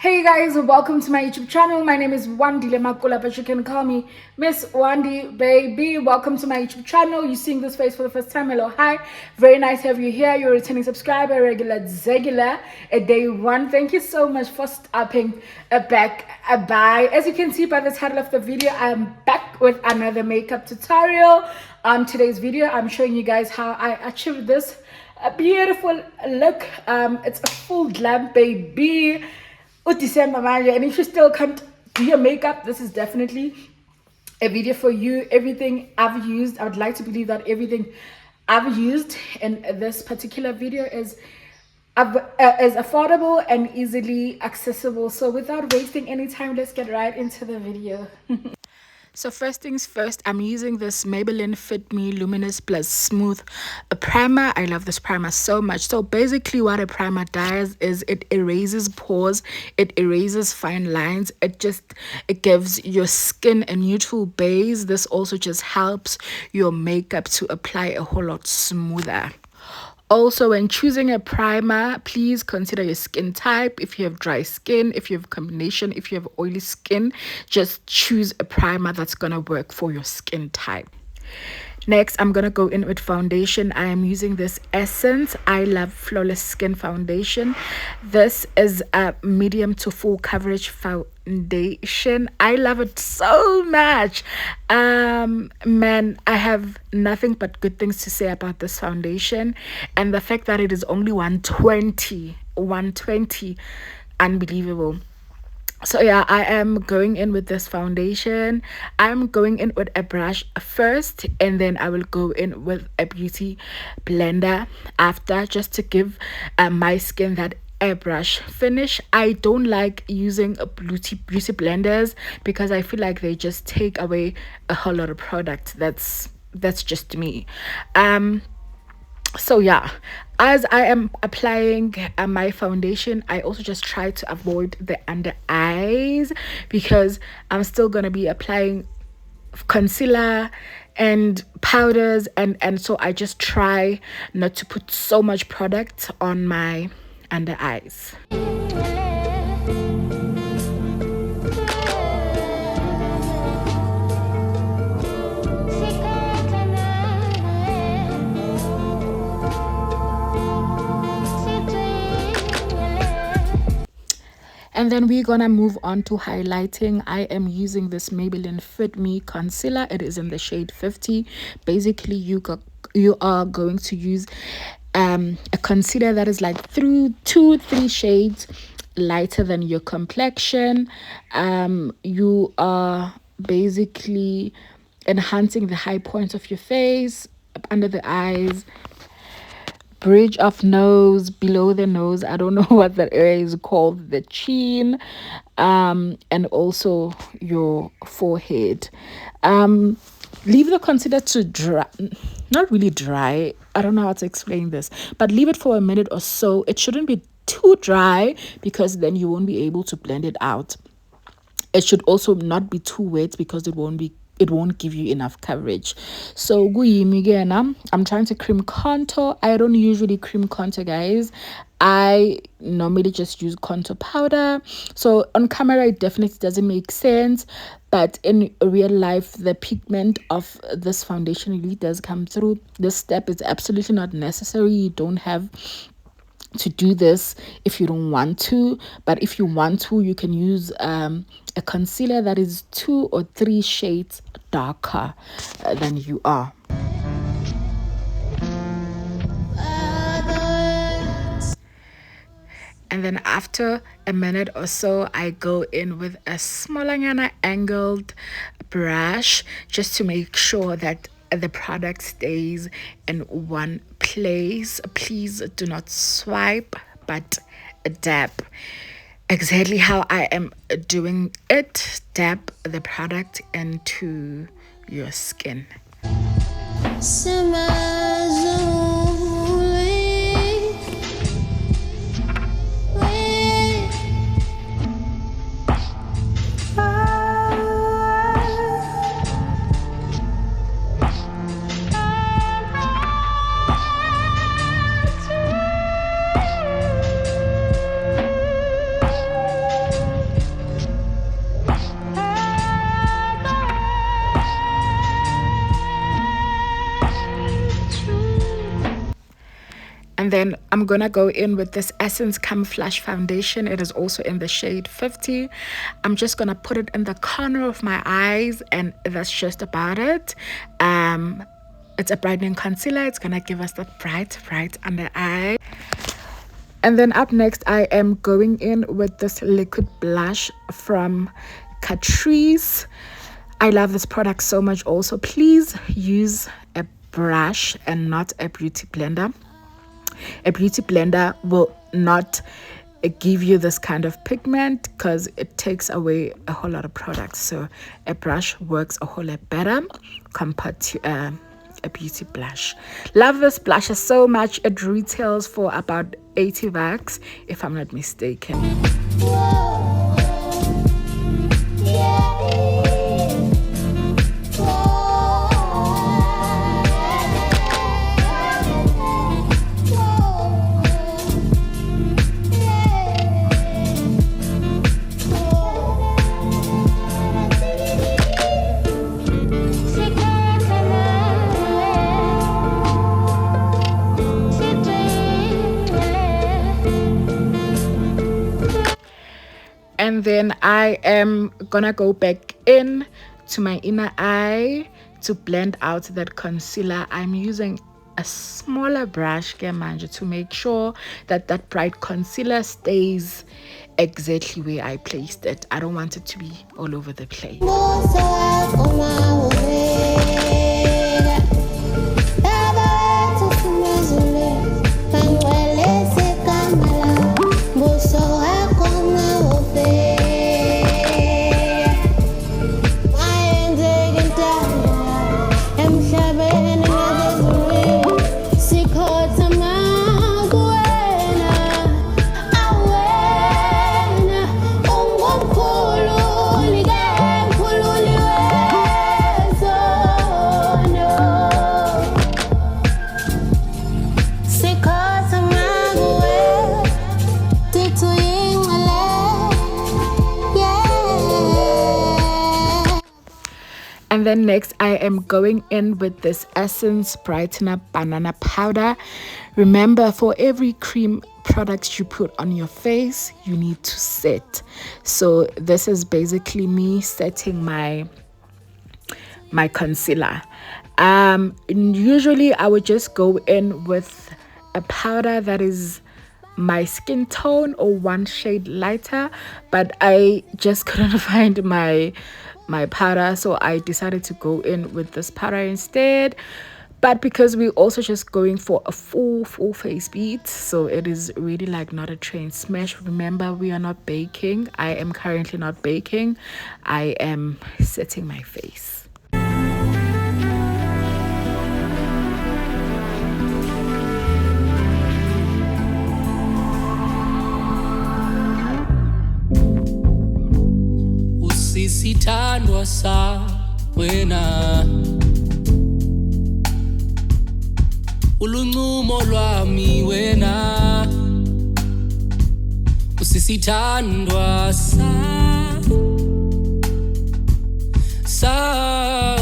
Hey guys, welcome to my YouTube channel. My name is Wandile Makula, but you can call me Miss Wandi Baby. Welcome to my YouTube channel. You're seeing this face for the first time. Hello, hi. Very nice to have you here. You're a returning subscriber, regular Zegula, a day one. Thank you so much for stopping by. As you can see by the title of the video, I'm back with another makeup tutorial. Today's video, I'm showing you guys how I achieved this a beautiful look. It's a full glam baby. December, and if you still can't do your makeup, this is definitely a video for you. Everything I've used, I would like to believe that everything I've used in this particular video is affordable and easily accessible. So without wasting any time, let's get right into the video. So first things first, I'm using this Maybelline Fit Me Luminous Plus Smooth primer. I love this primer so much. So basically what a primer does is it erases pores, it erases fine lines, it gives your skin a neutral base. This also just helps your makeup to apply a whole lot smoother. Also, when choosing a primer, please consider your skin type. If you have dry skin, if you have combination, if you have oily skin, just choose a primer that's gonna work for your skin type. Next, I'm gonna go in with foundation. I am using this Essence I Love Flawless Skin Foundation. This is a medium to full coverage foundation. I love it so much. Man, I have nothing but good things to say about this foundation, and the fact that it is only 120, unbelievable. So yeah, I am going in with this foundation. I'm going in with a brush first, and then I will go in with a beauty blender after, just to give my skin that airbrush finish. I don't like using beauty blenders because I feel like they just take away a whole lot of product. That's just me. So yeah, as I am applying my foundation, I also just try to avoid the under eyes because I'm still going to be applying concealer and powders, and so I just try not to put so much product on my under eyes. And then we're gonna move on to highlighting. I am using this Maybelline Fit Me concealer. It is in the shade 50. Basically, you are going to use a concealer that is like through 2-3 shades lighter than your complexion. You are basically enhancing the high points of your face, up under the eyes, bridge of nose, below the nose, I don't know what that area is called, the chin, and also your forehead. Leave the concealer to dry, not really dry, I don't know how to explain this, but leave it for a minute or so. It shouldn't be too dry because then you won't be able to blend it out. It should also not be too wet because it won't give you enough coverage. So I'm trying to cream contour. I don't usually cream contour, guys. I normally just use contour powder. So on camera it definitely doesn't make sense, but in real life the pigment of this foundation really does come through. This step is absolutely not necessary. You don't have to do this if you don't want to, but if you want to, you can use a concealer that is 2 or 3 shades darker than you are. And then after a minute or so, I go in with a smaller angled brush just to make sure that the product stays in one place. Please do not swipe, but dab. Exactly how I am doing it. Dab the product into your skin. And then I'm gonna go in with this Essence Camouflage Foundation. It is also in the shade 50. I'm just gonna put it in the corner of my eyes, and that's just about it. It's a brightening concealer. It's gonna give us that bright under eye. And then up next, I am going in with this liquid blush from Catrice. I love this product so much also. Please use a brush and not a beauty blender. A beauty blender will not give you this kind of pigment because it takes away a whole lot of products. So a brush works a whole lot better compared to a beauty blush. Love this blush so much. It retails for about 80 bucks if I'm not mistaken. And then I am gonna go back in to my inner eye to blend out that concealer. I'm using a smaller brush, Manje, to make sure that that bright concealer stays exactly where I placed it. I don't want it to be all over the place. And then next, I am going in with this Essence Brightener Banana Powder. Remember, for every cream product you put on your face, you need to set. So this is basically me setting my concealer. Usually I would just go in with a powder that is my skin tone or one shade lighter, but I just couldn't find my powder, so I decided to go in with this powder instead. But because we're also just going for a full face beat, so it is really like not a train smash. Remember, we are not baking. I am currently not baking. I am setting my face. Usisithandwa sa wena uluncumo lwami wena usisithandwa sa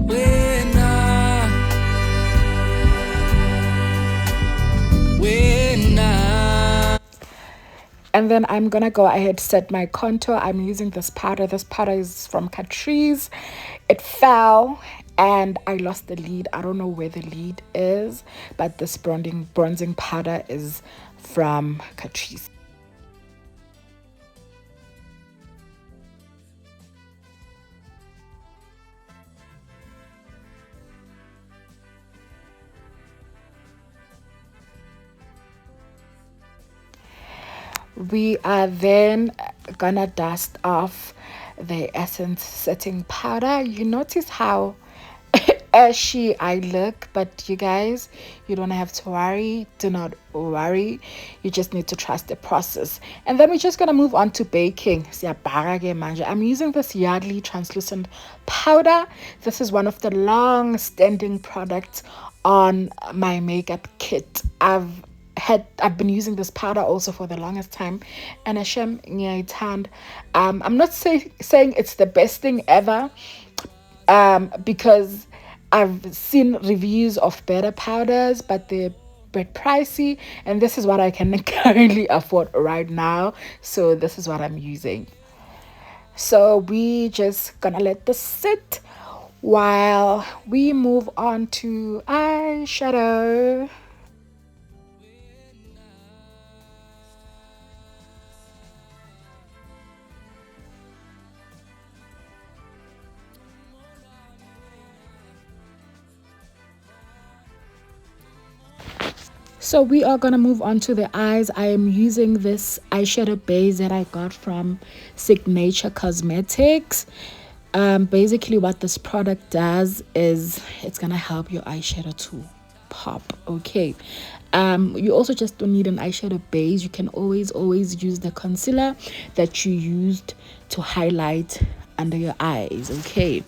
wena And then I'm gonna go ahead set my contour. I'm using this powder. This powder is from Catrice. It fell and I lost the lead. I don't know where the lead is, but this bronzing powder is from Catrice. We are then gonna dust off the Essence setting powder. You notice how ashy I look, but you guys, you don't have to worry. Do not worry. You just need to trust the process. And then we're just gonna move on to baking. I'm using this Yardley translucent powder. This is one of the long-standing products on my makeup kit. I've been using this powder also for the longest time, and I'm not saying it's the best thing ever, because I've seen reviews of better powders, but the bit pricey, and this is what I can currently afford right now. So this is what I'm using. So we just gonna let this sit while we move on to eyeshadow. So we are gonna move on to the eyes. I am using this eyeshadow base that I got from Signature Cosmetics. Basically what this product does is it's gonna help your eyeshadow to pop. Okay. You also just don't need an eyeshadow base. You can always use the concealer that you used to highlight under your eyes. Okay.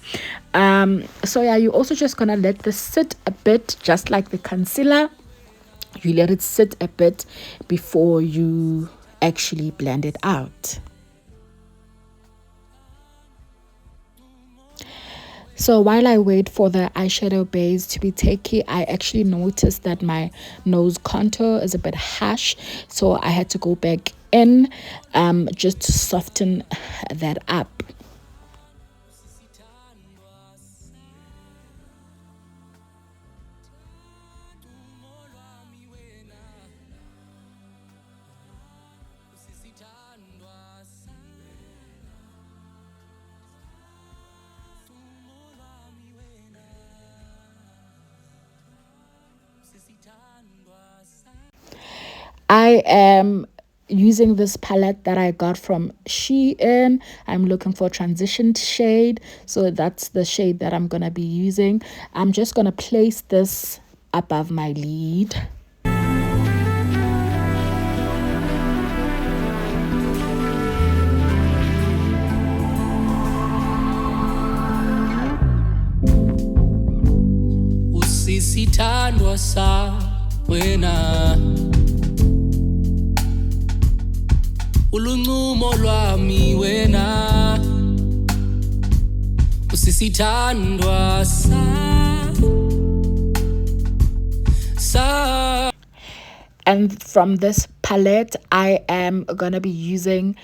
So yeah, you also just gonna let this sit a bit, just like the concealer. You let it sit a bit before you actually blend it out. So while I wait for the eyeshadow base to be tacky, I actually noticed that my nose contour is a bit harsh, so I had to go back in just to soften that up. I am using this palette that I got from Shein. I'm looking for transition shade, so that's the shade that I'm gonna be using. I'm just gonna place this above my lid. usisithandwa sa wena uluncumo lwami wena usisithandwa sa. And from this palette, I am gonna be using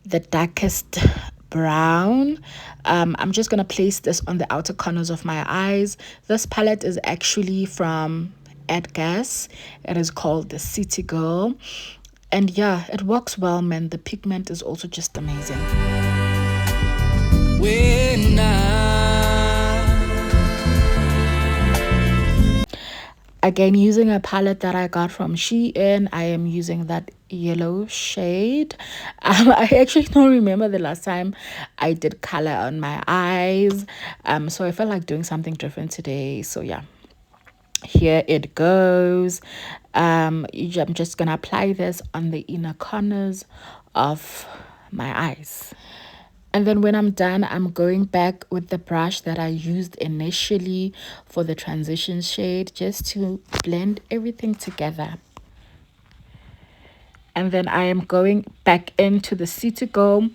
the darkest brown. I'm just gonna place this on the outer corners of my eyes. This palette is actually from Edgar's. It is called the City Girl, and yeah, it works well, man. The pigment is also just amazing. Again, using a palette that I got from Shein, I am using that yellow shade. I actually don't remember the last time I did color on my eyes. So I felt like doing something different today. So yeah, here it goes. I'm just gonna apply this on the inner corners of my eyes. And then when I'm done, I'm going back with the brush that I used initially for the transition shade, just to blend everything together. And then I am going back into the City Girl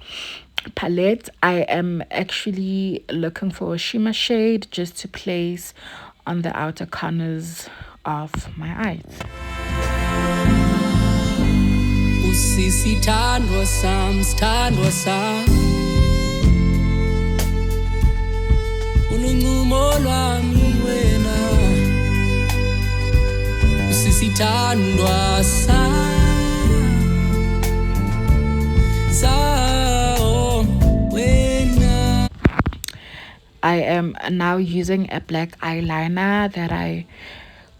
palette. I am actually looking for a shimmer shade just to place on the outer corners of my eyes. Usisithandwa sam, sithandwa sam uluncumo lwami wena usisithandwa sam wena. I am now using a black eyeliner that I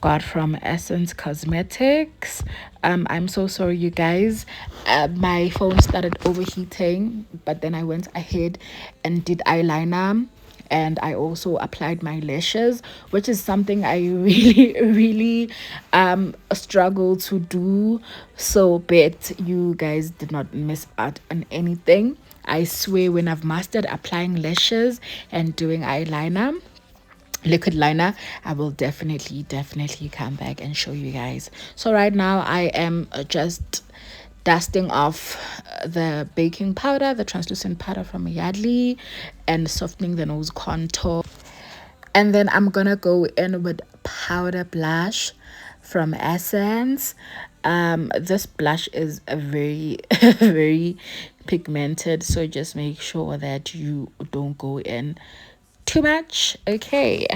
got from Essence Cosmetics. I'm so sorry, you guys. My phone started overheating, but then I went ahead and did eyeliner, and I also applied my lashes, which is something I really struggle to do. So bet you guys did not miss out on anything. I swear, when I've mastered applying lashes and doing eyeliner, liquid liner, I will definitely come back and show you guys. So right now I am just dusting off the baking powder, the translucent powder from Yardley, and softening the nose contour. And then I'm gonna go in with powder blush from Essence. This blush is a very very pigmented, so just make sure that you don't go in too much. Okay.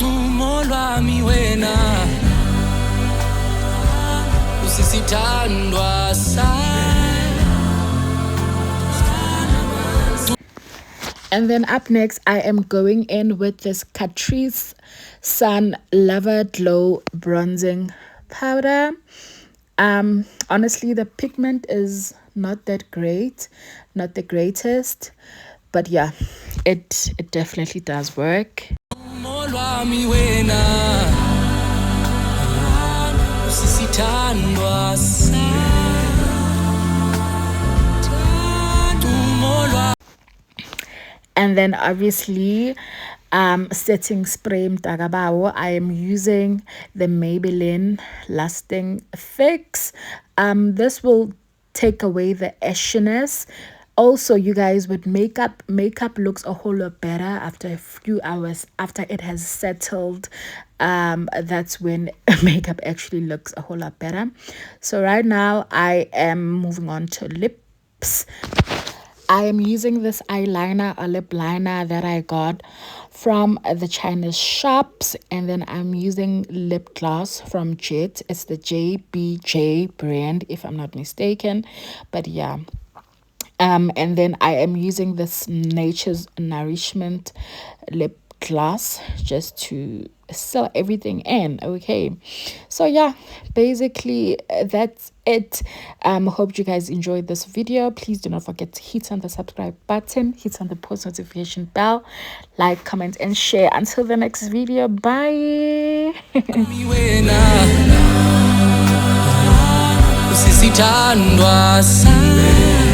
umo lwami wena usisithandwa sami. And then up next, I am going in with this Catrice Sun Lava Glow Bronzing Powder. Honestly, the pigment is not that great, not the greatest, but yeah, it definitely does work. umo lwami wena usisithandwa sami. Umo lwami And then obviously, setting spray mtagabawo, I am using the Maybelline Lasting Fix. This will take away the ashiness. Also, you guys, with makeup looks a whole lot better after a few hours after it has settled. That's when makeup actually looks a whole lot better. So right now I am moving on to lips. I am using this eyeliner or lip liner that I got from the Chinese shops, and then I'm using lip gloss from Jet. It's the JBJ brand, if I'm not mistaken, but yeah. And then I am using this Nature's Nourishment lip gloss just to seal everything in. Okay, so yeah, basically that's it. Hope you guys enjoyed this video. Please do not forget to hit on the subscribe button, hit on the post notification bell, like, comment, and share. Until the next video, bye. wena usisithandwa sami.